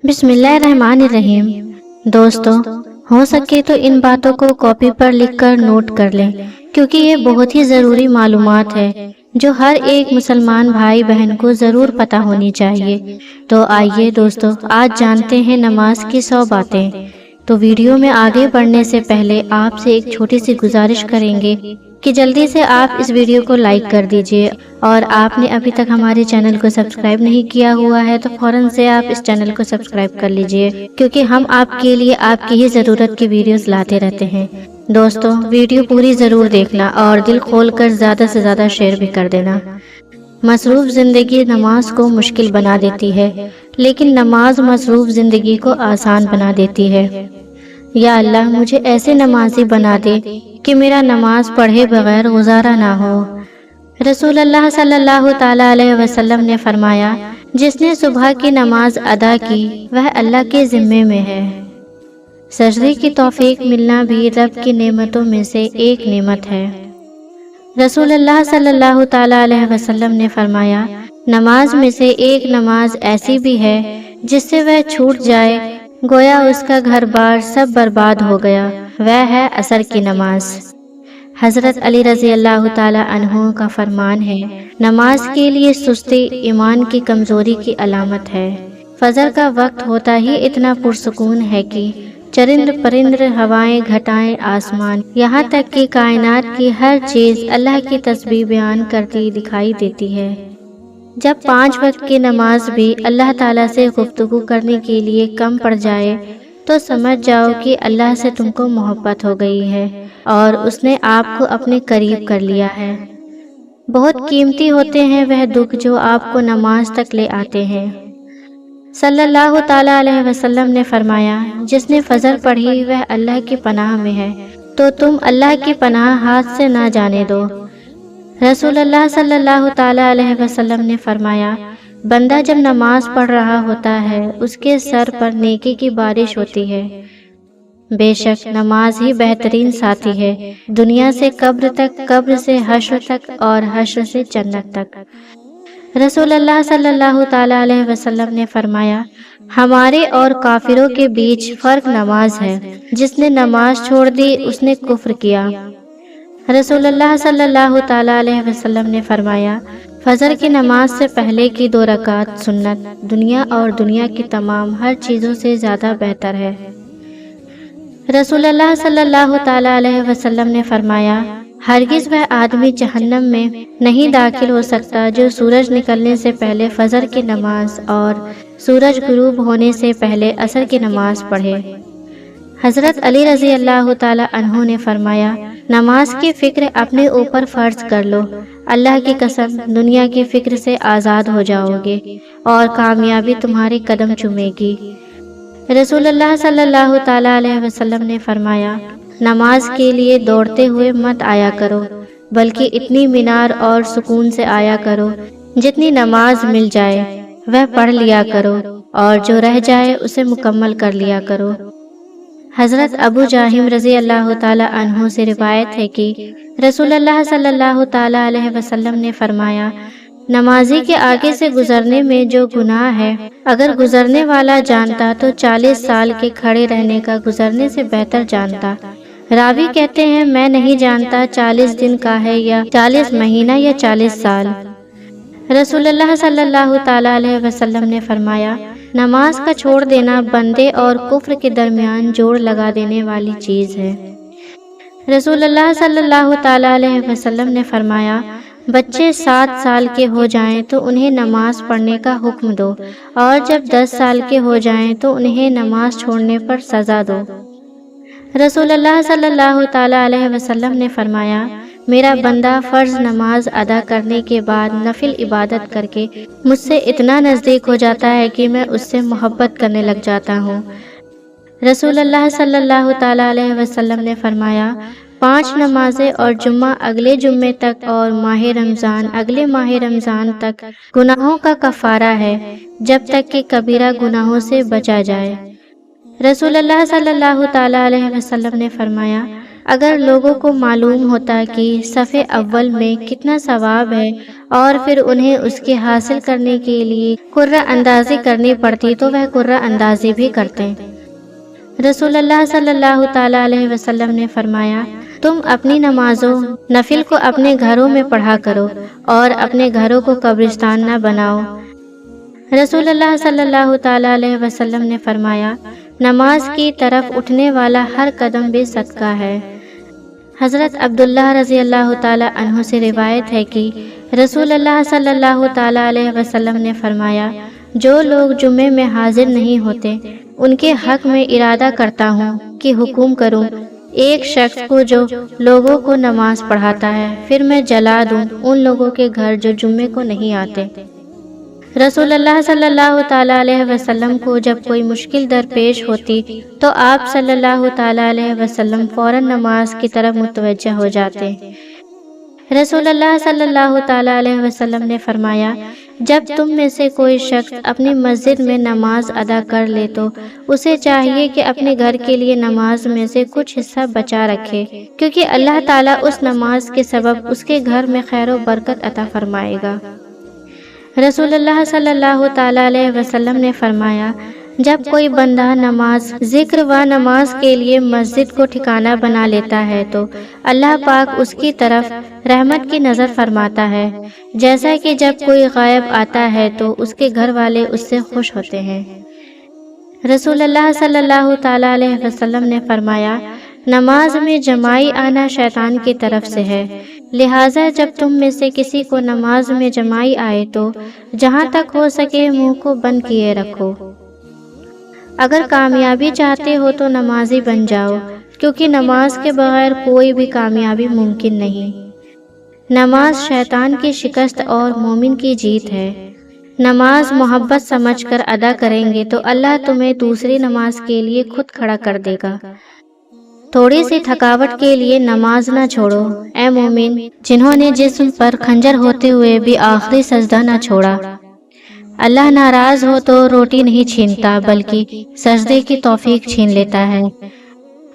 بسم اللہ الرحمن الرحیم۔ دوستو، ہو سکے تو ان باتوں کو کاپی پر لکھ کر نوٹ کر لیں، کیونکہ یہ بہت ہی ضروری معلومات ہے جو ہر ایک مسلمان بھائی بہن کو ضرور پتہ ہونی چاہیے۔ تو آئیے دوستو، آج جانتے ہیں نماز کی 100 باتیں۔ تو ویڈیو میں آگے بڑھنے سے پہلے آپ سے ایک چھوٹی سی گزارش کریں گے کہ جلدی سے آپ اس ویڈیو کو لائک کر دیجئے، اور آپ نے ابھی تک ہمارے چینل کو سبسکرائب نہیں کیا ہوا ہے تو فوراً سے آپ اس چینل کو سبسکرائب کر لیجئے، کیونکہ ہم آپ کے لیے آپ کی ہی ضرورت کی ویڈیوز لاتے رہتے ہیں۔ دوستو، ویڈیو پوری ضرور دیکھنا اور دل کھول کر زیادہ سے زیادہ شیئر بھی کر دینا۔ مصروف زندگی نماز کو مشکل بنا دیتی ہے، لیکن نماز مصروف زندگی کو آسان بنا دیتی ہے۔ یا اللہ، مجھے ایسے نمازی بنا دے کہ میرا نماز پڑھے بغیر گزارا نہ ہو۔ رسول اللہ صلی اللہ تعالیٰ علیہ وسلم نے فرمایا، جس نے صبح کی نماز ادا کی وہ اللہ کے ذمے میں ہے۔ سجدے کی توفیق ملنا بھی رب کی نعمتوں میں سے ایک نعمت ہے۔ رسول اللہ صلی اللہ تعالیٰ علیہ وسلم نے فرمایا، نماز میں سے ایک نماز ایسی بھی ہے جس سے وہ چھوٹ جائے گویا اس کا گھر بار سب برباد ہو گیا، وہ ہے عصر کی نماز۔ حضرت علی رضی اللہ تعالیٰ عنہ کا فرمان ہے، نماز کے لیے سستی ایمان کی کمزوری کی علامت ہے۔ فجر کا وقت ہوتا ہی اتنا پرسکون ہے کہ چرند پرند، ہوائیں، گھٹائیں، آسمان، یہاں تک کہ کائنات کی ہر چیز اللہ کی تسبیح بیان کرتی دکھائی دیتی ہے۔ جب 5 وقت کی نماز بھی اللہ تعالیٰ سے گفتگو کرنے کے لیے کم پڑ جائے تو سمجھ جاؤ کہ اللہ سے تم کو محبت ہو گئی ہے اور اس نے آپ کو اپنے قریب کر لیا ہے۔ بہت قیمتی ہوتے ہیں وہ دکھ جو آپ کو نماز تک لے آتے ہیں۔ صلی اللہ تعالیٰ علیہ وسلم نے فرمایا، جس نے فجر پڑھی وہ اللہ کی پناہ میں ہے، تو تم اللہ کی پناہ ہاتھ سے نہ جانے دو۔ رسول اللہ صلی اللہ تعالیٰ علیہ وسلم نے فرمایا، بندہ جب نماز پڑھ رہا ہوتا ہے اس کے سر پر نیکی کی بارش ہوتی ہے۔ بے شک نماز ہی بہترین ساتھی ہے، دنیا سے قبر تک، قبر سے حشر تک اور حشر سے جنت تک۔ رسول اللہ صلی اللہ تعالیٰ علیہ وسلم نے فرمایا، ہمارے اور کافروں کے بیچ فرق نماز ہے، جس نے نماز چھوڑ دی اس نے کفر کیا۔ رسول اللہ صلی اللہ تعالیٰ علیہ وسلم نے فرمایا، فجر کی نماز سے پہلے کی 2 رکعت سنت دنیا اور دنیا کی تمام ہر چیزوں سے زیادہ بہتر ہے۔ رسول اللہ صلی اللہ تعالیٰ علیہ وسلم نے فرمایا، ہرگز وہ آدمی جہنم میں نہیں داخل ہو سکتا جو سورج نکلنے سے پہلے فجر کی نماز اور سورج غروب ہونے سے پہلے عصر کی نماز پڑھے۔ حضرت علی رضی اللہ تعالیٰ عنہ نے فرمایا، نماز کی فکر اپنے اوپر فرض کر لو، اللہ کی قسم دنیا کی فکر سے آزاد ہو جاؤ گے اور کامیابی تمہارے قدم چومے گی۔ رسول اللہ صلی اللہ تعالیٰ علیہ وسلم نے فرمایا، نماز کے لیے دوڑتے ہوئے مت آیا کرو، بلکہ اتنی مینار اور سکون سے آیا کرو جتنی نماز مل جائے وہ پڑھ لیا کرو، اور جو رہ جائے اسے مکمل کر لیا کرو۔ حضرت ابو جاہم رضی اللہ تعالیٰ عنہ سے روایت ہے کہ رسول اللہ صلی اللہ تعالیٰ علیہ وسلم نے فرمایا، نمازی کے آگے سے گزرنے میں جو گناہ ہے، اگر گزرنے والا جانتا تو 40 سال کے کھڑے رہنے کا گزرنے سے بہتر جانتا۔ راوی کہتے ہیں، میں نہیں جانتا 40 دن کا ہے یا 40 مہینہ یا 40 سال۔ رسول اللہ صلی اللہ تعالیٰ علیہ وسلم نے فرمایا، نماز کا چھوڑ دینا بندے اور کفر کے درمیان جوڑ لگا دینے والی چیز ہے۔ رسول اللہ صلی اللہ تعالیٰ علیہ وسلم نے فرمایا، بچے 7 سال کے ہو جائیں تو انہیں نماز پڑھنے کا حکم دو، اور جب 10 سال کے ہو جائیں تو انہیں نماز چھوڑنے پر سزا دو۔ رسول اللہ صلی اللہ تعالیٰ علیہ وسلم نے فرمایا، میرا بندہ فرض نماز ادا کرنے کے بعد نفل عبادت کر کے مجھ سے اتنا نزدیک ہو جاتا ہے کہ میں اس سے محبت کرنے لگ جاتا ہوں۔ رسول اللہ صلی اللہ تعالیٰ علیہ وسلم نے فرمایا، 5 نمازیں اور جمعہ اگلے جمعے تک اور ماہ رمضان اگلے ماہ رمضان تک گناہوں کا کفارہ ہے، جب تک کہ کبیرہ گناہوں سے بچا جائے۔ رسول اللہ صلی اللہ تعالیٰ علیہ وسلم نے فرمایا، اگر لوگوں کو معلوم ہوتا کہ صفحے اول میں کتنا ثواب ہے اور پھر انہیں اس کے حاصل کرنے کے لیے قرہ اندازی کرنی پڑتی تو وہ قرہ اندازی بھی کرتے۔ رسول اللہ صلی اللہ تعالیٰ علیہ وسلم نے فرمایا، تم اپنی نمازوں نفل کو اپنے گھروں میں پڑھا کرو اور اپنے گھروں کو قبرستان نہ بناؤ۔ رسول اللہ صلی اللہ تعالیٰ علیہ وسلم نے فرمایا، نماز کی طرف اٹھنے والا ہر قدم بھی صدقہ ہے۔ حضرت عبداللہ رضی اللہ تعالیٰ عنہ سے روایت ہے کہ رسول اللہ صلی اللہ تعالیٰ علیہ وسلم نے فرمایا، جو لوگ جمعے میں حاضر نہیں ہوتے ان کے حق میں ارادہ کرتا ہوں کہ حکم کروں ایک شخص کو جو لوگوں کو نماز پڑھاتا ہے، پھر میں جلا دوں ان لوگوں کے گھر جو جمعے کو نہیں آتے۔ رسول اللہ صلی اللہ تعالیٰ علیہ وسلم کو جب کوئی مشکل درپیش ہوتی تو آپ صلی اللہ تعالیٰ علیہ وسلم فوراً نماز کی طرف متوجہ ہو جاتے۔ رسول اللہ صلی اللہ تعالیٰ علیہ وسلم نے فرمایا، جب تم میں سے کوئی شخص اپنی مسجد میں نماز ادا کر لے تو اسے چاہیے کہ اپنے گھر کے لیے نماز میں سے کچھ حصہ بچا رکھے، کیونکہ اللہ تعالیٰ اس نماز کے سبب اس کے گھر میں خیر و برکت عطا فرمائے گا۔ رسول اللہ صلی اللہ تعالیٰ علیہ وسلم نے فرمایا، جب کوئی بندہ نماز ذکر و نماز کے لیے مسجد کو ٹھکانہ بنا لیتا ہے تو اللہ پاک اس کی طرف رحمت کی نظر فرماتا ہے، جیسا کہ جب کوئی غائب آتا ہے تو اس کے گھر والے اس سے خوش ہوتے ہیں۔ رسول اللہ صلی اللہ تعالیٰ علیہ وسلم نے فرمایا، نماز میں جماعی آنا شیطان کی طرف سے ہے، لہٰذا جب تم میں سے کسی کو نماز میں جماعی آئے تو جہاں تک ہو سکے منہ کو بند کیے رکھو۔ اگر کامیابی چاہتے ہو تو نمازی بن جاؤ، کیونکہ نماز کے بغیر کوئی بھی کامیابی ممکن نہیں۔ نماز شیطان کی شکست اور مومن کی جیت ہے۔ نماز محبت سمجھ کر ادا کریں گے تو اللہ تمہیں دوسری نماز کے لیے خود کھڑا کر دے گا۔ تھوڑی سی تھکاوٹ کے لیے نماز نہ چھوڑو، اے مومن جنہوں نے جسم پر خنجر ہوتے ہوئے بھی آخری سجدہ نہ چھوڑا۔ اللہ ناراض ہو تو روٹی نہیں چھینتا بلکہ سجدے کی توفیق چھین لیتا ہے۔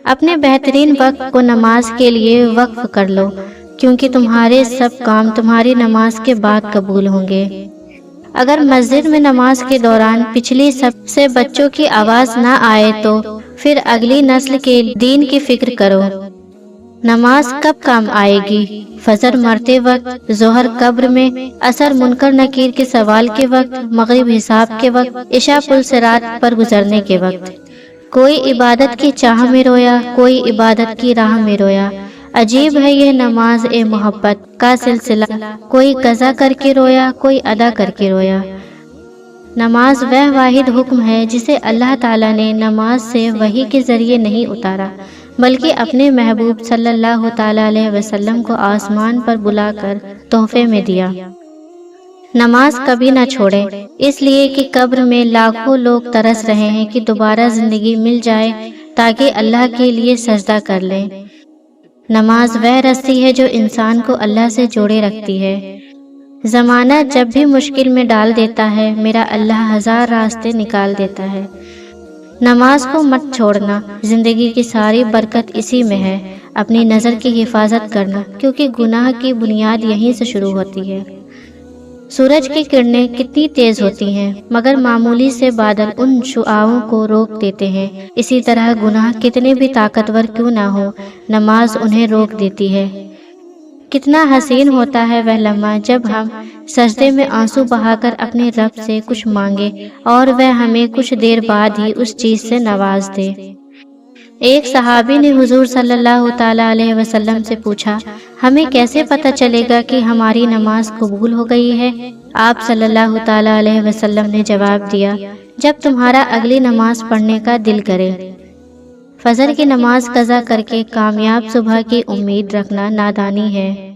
اپنے بہترین وقت کو نماز کے لیے وقف کر لو، کیونکہ تمہارے سب کام تمہاری نماز کے بعد قبول ہوں گے۔ اگر مسجد میں نماز کے دوران پچھلی سب سے بچوں کی آواز نہ آئے تو پھر اگلی نسل کے دین کی فکر کرو۔ نماز کب کام آئے گی؟ فجر مرتے وقت، ظہر قبر میں، عصر منکر نکیر کے سوال کے وقت، مغرب حساب کے وقت، عشاء پل صراط پر گزرنے کے وقت۔ کوئی عبادت کی چاہ میں رویا، کوئی عبادت کی راہ میں رویا۔ عجیب ہے یہ نماز محبت کا سلسلہ، کوئی قضا کر کے رویا، کوئی ادا کر کے رویا۔ نماز وہ واحد حکم ہے جسے اللہ تعالیٰ نے نماز سے وحی کے ذریعے نہیں اتارا، بلکہ اپنے محبوب صلی اللہ تعالیٰ علیہ وسلم کو آسمان پر بلا کر تحفے میں دیا۔ نماز کبھی نہ چھوڑیں، اس لیے کہ قبر میں لاکھوں لوگ ترس رہے ہیں کہ دوبارہ زندگی مل جائے تاکہ اللہ کے لیے سجدہ کر لیں۔ نماز وہ رسی ہے جو انسان کو اللہ سے جوڑے رکھتی ہے۔ زمانہ جب بھی مشکل میں ڈال دیتا ہے، میرا اللہ ہزار راستے نکال دیتا ہے۔ نماز کو مت چھوڑنا، زندگی کی ساری برکت اسی میں ہے۔ اپنی نظر کی حفاظت کرنا، کیونکہ گناہ کی بنیاد یہیں سے شروع ہوتی ہے۔ سورج کی کرنیں کتنی تیز ہوتی ہیں، مگر معمولی سے بادل ان شعاعوں کو روک دیتے ہیں۔ اسی طرح گناہ کتنے بھی طاقتور کیوں نہ ہو، نماز انہیں روک دیتی ہے۔ کتنا حسین ہوتا ہے وہ لمحہ جب ہم سجدے میں آنسو بہا کر اپنے رب سے کچھ مانگے اور وہ ہمیں کچھ دیر بعد ہی اس چیز سے نواز دے۔ ایک صحابی نے حضور صلی اللہ تعالیٰ علیہ وسلم سے پوچھا، ہمیں کیسے پتہ چلے گا کہ ہماری نماز قبول ہو گئی ہے؟ آپ صلی اللہ تعالیٰ علیہ وسلم نے جواب دیا، جب تمہارا اگلی نماز پڑھنے کا دل کرے۔ فجر کی نماز قضا کر کے کامیاب صبح کی امید رکھنا نادانی ہے۔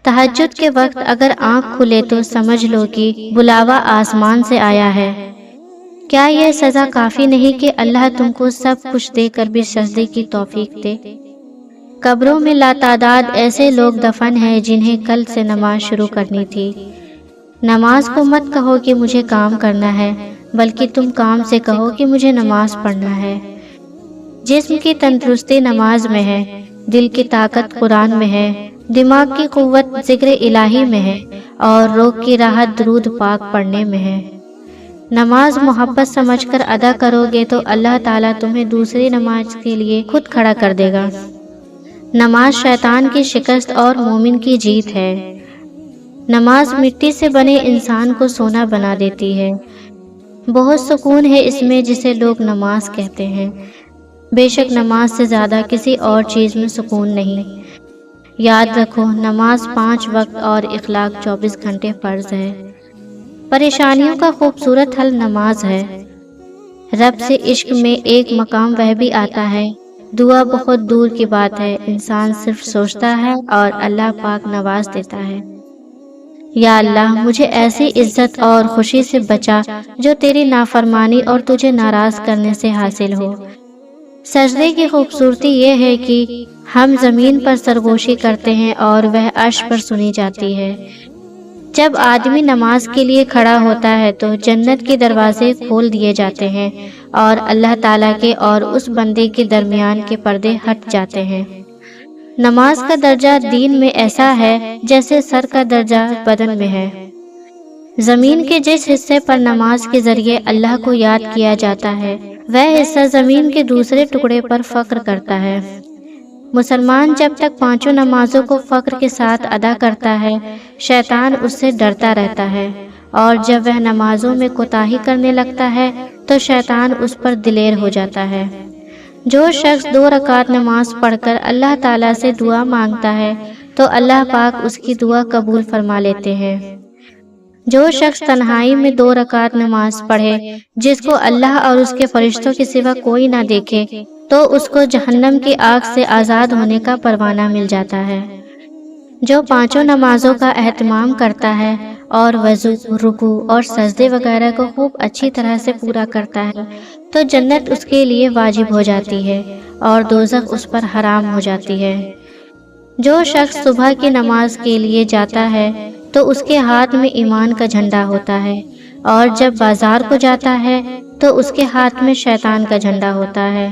تہجد کے وقت اگر آنکھ کھلے تو سمجھ لو کہ بلاوا آسمان سے آیا ہے۔ کیا یہ سزا کافی نہیں کہ اللہ تم کو سب کچھ دے کر بھی سجدے کی توفیق دے؟ قبروں میں لاتعداد ایسے لوگ دفن ہیں جنہیں کل سے نماز شروع کرنی تھی۔ نماز کو مت کہو کہ مجھے کام کرنا ہے، بلکہ تم کام سے کہو کہ مجھے نماز پڑھنا ہے۔ جسم کی تندرستی نماز میں ہے، دل کی طاقت قرآن میں ہے، دماغ کی قوت ذکر الہی میں ہے، اور روح کی راحت درود پاک پڑھنے میں ہے۔ نماز محبت سمجھ کر ادا کرو گے تو اللہ تعالیٰ تمہیں دوسری نماز کے لیے خود کھڑا کر دے گا۔ نماز شیطان کی شکست اور مومن کی جیت ہے۔ نماز مٹی سے بنے انسان کو سونا بنا دیتی ہے۔ بہت سکون ہے اس میں جسے لوگ نماز کہتے ہیں۔ بے شک نماز سے زیادہ کسی اور چیز میں سکون نہیں۔ یاد رکھو، نماز 5 وقت اور اخلاق 24 گھنٹے فرض ہے۔ پریشانیوں کا خوبصورت حل نماز ہے۔ رب سے عشق میں ایک مقام وہ بھی آتا ہے، دعا بہت دور کی بات ہے، انسان صرف سوچتا ہے اور اللہ پاک نواز دیتا ہے۔ یا اللہ، مجھے ایسی عزت اور خوشی سے بچا جو تیری نافرمانی اور تجھے ناراض کرنے سے حاصل ہو۔ سجدے کی خوبصورتی یہ ہے کہ ہم زمین پر سرگوشی کرتے ہیں اور وہ عرش پر سنی جاتی ہے۔ جب آدمی نماز کے لیے کھڑا ہوتا ہے تو جنت کے دروازے کھول دیے جاتے ہیں اور اللہ تعالیٰ کے اور اس بندے کے درمیان کے پردے ہٹ جاتے ہیں۔ نماز کا درجہ دین میں ایسا ہے جیسے سر کا درجہ بدن میں ہے۔ زمین کے جس حصے پر نماز کے ذریعے اللہ کو یاد کیا جاتا ہے، وہ حصہ زمین کے دوسرے ٹکڑے پر فخر کرتا ہے۔ مسلمان جب تک 5 نمازوں کو فخر کے ساتھ ادا کرتا ہے، شیطان اس سے ڈرتا رہتا ہے، اور جب وہ نمازوں میں کوتاہی کرنے لگتا ہے تو شیطان اس پر دلیر ہو جاتا ہے۔ جو شخص 2 رکعت نماز پڑھ کر اللہ تعالیٰ سے دعا مانگتا ہے تو اللہ پاک اس کی دعا قبول فرما لیتے ہیں۔ جو شخص تنہائی میں 2 رکعت نماز پڑھے جس کو اللہ اور اس کے فرشتوں کے سوا کوئی نہ دیکھے تو اس کو جہنم کی آگ سے آزاد ہونے کا پروانہ مل جاتا ہے۔ جو 5 نمازوں کا اہتمام کرتا ہے اور وضو، رکوع اور سجدے وغیرہ کو خوب اچھی طرح سے پورا کرتا ہے تو جنت اس کے لیے واجب ہو جاتی ہے اور دوزخ اس پر حرام ہو جاتی ہے۔ جو شخص صبح کی نماز کے لیے جاتا ہے تو اس کے ہاتھ میں ایمان کا جھنڈا ہوتا ہے، اور جب بازار کو جاتا ہے تو اس کے ہاتھ میں شیطان کا جھنڈا ہوتا ہے۔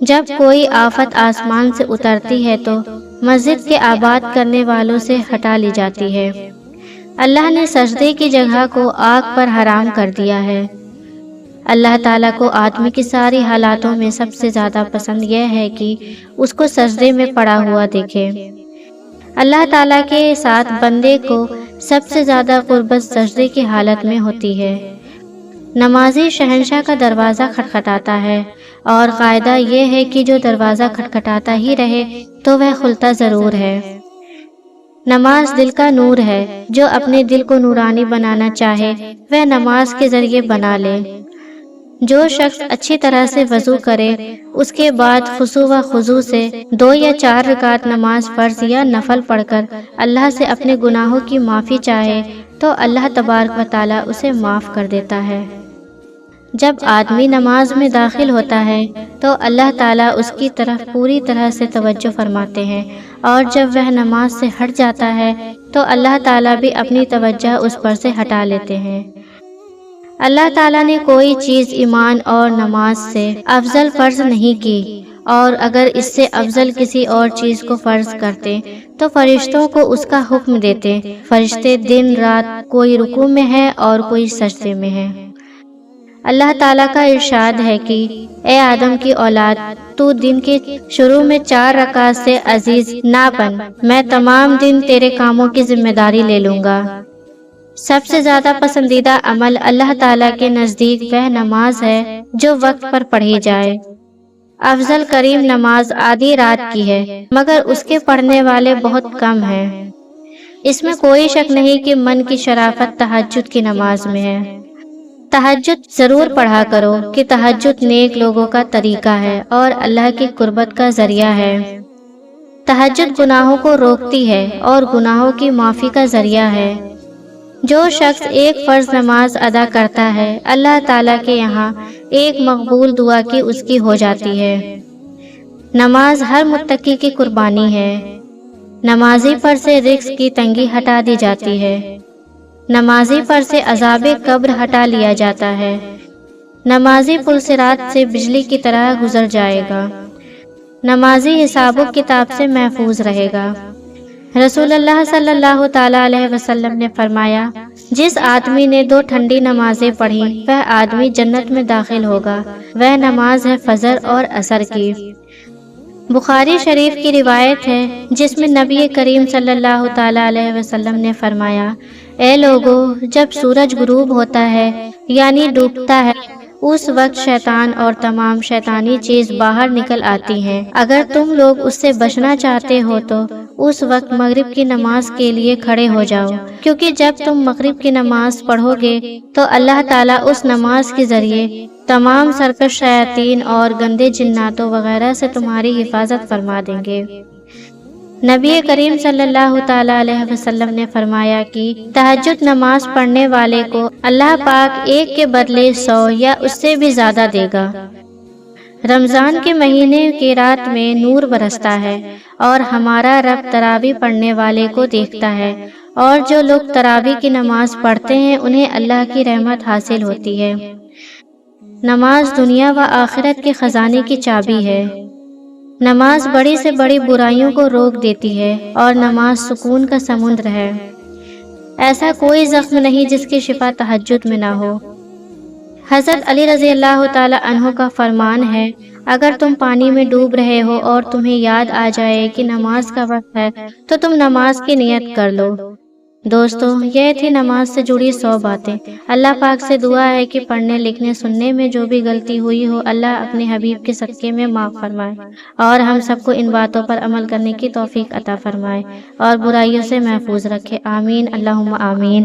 جب کوئی آفت آسمان سے اترتی ہے تو مسجد کے آباد کرنے والوں سے ہٹا لی جاتی ہے۔ اللہ نے سجدے کی جگہ کو آگ پر حرام کر دیا ہے۔ اللہ تعالیٰ کو آدمی کی ساری حالاتوں میں سب سے زیادہ پسند یہ ہے کہ اس کو سجدے میں پڑا ہوا دیکھے۔ اللہ تعالیٰ کے ساتھ بندے کو سب سے زیادہ قربت سجدے کی حالت میں ہوتی ہے۔ نمازی شہنشاہ کا دروازہ کھٹکھٹاتا ہے، اور قاعدہ یہ ہے کہ جو دروازہ کھٹکھٹاتا ہی رہے تو وہ کھلتا ضرور ہے۔ نماز دل کا نور ہے، جو اپنے دل کو نورانی بنانا چاہے وہ نماز کے ذریعے بنا لے۔ جو شخص اچھی طرح سے وضو کرے، اس کے بعد خشوع و خضوع سے 2 یا 4 رکعت نماز فرض یا نفل پڑھ کر اللہ سے اپنے گناہوں کی معافی چاہے تو اللہ تبارک و تعالیٰ اسے معاف کر دیتا ہے۔ جب آدمی نماز میں داخل ہوتا ہے تو اللہ تعالیٰ اس کی طرف پوری طرح سے توجہ فرماتے ہیں، اور جب وہ نماز سے ہٹ جاتا ہے تو اللہ تعالیٰ بھی اپنی توجہ اس پر سے ہٹا لیتے ہیں۔ اللہ تعالیٰ نے کوئی چیز ایمان اور نماز سے افضل فرض نہیں کی، اور اگر اس سے افضل کسی اور چیز کو فرض کرتے تو فرشتوں کو اس کا حکم دیتے۔ فرشتے دن رات کوئی رکوع میں ہے اور کوئی سجدے میں ہے۔ اللہ تعالیٰ کا ارشاد ہے کہ اے آدم کی اولاد، تو دن کے شروع میں 4 رکعت سے عزیز نہ بن، میں تمام دن تیرے کاموں کی ذمہ داری لے لوں گا۔ سب سے زیادہ پسندیدہ عمل اللہ تعالیٰ کے نزدیک وہ نماز ہے جو وقت پر پڑھی جائے۔ افضل کریم نماز آدھی رات کی ہے، مگر اس کے پڑھنے والے بہت کم ہیں۔ اس میں کوئی شک نہیں کہ من کی شرافت تہجد کی نماز میں ہے۔ تہجد ضرور پڑھا کرو کہ تہجد نیک لوگوں کا طریقہ ہے اور اللہ کی قربت کا ذریعہ ہے۔ تہجد گناہوں کو روکتی ہے اور گناہوں کی معافی کا ذریعہ ہے۔ جو شخص ایک فرض نماز ادا کرتا ہے، اللہ تعالیٰ کے یہاں ایک مقبول دعا کی اس کی ہو جاتی ہے۔ نماز ہر متقی کی قربانی ہے۔ نمازی پر سے رزق کی تنگی ہٹا دی جاتی ہے۔ نمازی پر سے عذاب قبر ہٹا لیا جاتا ہے۔ نمازی پل صراط سے بجلی کی طرح گزر جائے گا۔ نمازی حساب و کتاب سے محفوظ رہے گا۔ رسول اللہ صلی اللہ تعالیٰ علیہ وسلم نے فرمایا، جس آدمی نے 2 ٹھنڈی نمازیں پڑھی وہ آدمی جنت میں داخل ہوگا۔ وہ نماز ہے فجر اور عصر کی۔ بخاری شریف کی روایت ہے جس میں نبی کریم صلی اللہ تعالیٰ علیہ وسلم نے فرمایا، اے لوگو، جب سورج غروب ہوتا ہے یعنی ڈوبتا ہے، اس وقت شیطان اور تمام شیطانی چیز باہر نکل آتی ہیں۔ اگر تم لوگ اس سے بچنا چاہتے ہو تو اس وقت مغرب کی نماز کے لیے کھڑے ہو جاؤ، کیونکہ جب تم مغرب کی نماز پڑھو گے تو اللہ تعالیٰ اس نماز کے ذریعے تمام سرکش شیاطین اور گندے جناتوں وغیرہ سے تمہاری حفاظت فرما دیں گے۔ نبی کریم صلی اللہ تعالیٰ علیہ وسلم نے فرمایا کہ تہجد نماز پڑھنے والے کو اللہ پاک ایک کے بدلے 100 یا اس سے بھی زیادہ دے گا۔ رمضان کے مہینے کی رات میں نور برستا ہے اور ہمارا رب تراویح پڑھنے والے کو دیکھتا ہے، اور جو لوگ تراویح کی نماز پڑھتے ہیں انہیں اللہ کی رحمت حاصل ہوتی ہے۔ نماز دنیا و آخرت کے خزانے کی چابی ہے۔ نماز بڑی سے بڑی برائیوں کو روک دیتی ہے اور نماز سکون کا سمندر ہے۔ ایسا کوئی زخم نہیں جس کی شفا تہجد میں نہ ہو۔ حضرت علی رضی اللہ تعالی عنہ کا فرمان ہے، اگر تم پانی میں ڈوب رہے ہو اور تمہیں یاد آ جائے کہ نماز کا وقت ہے تو تم نماز کی نیت کر لو۔ دوستو، یہ تھی نماز سے جڑی 100 باتیں۔ اللہ پاک سے دعا ہے کہ پڑھنے لکھنے سننے میں جو بھی غلطی ہوئی ہو اللہ اپنے حبیب کے صدقے میں معاف فرمائے، اور ہم سب کو ان باتوں پر عمل کرنے کی توفیق عطا فرمائے اور برائیوں سے محفوظ رکھے۔ آمین، اللہم آمین۔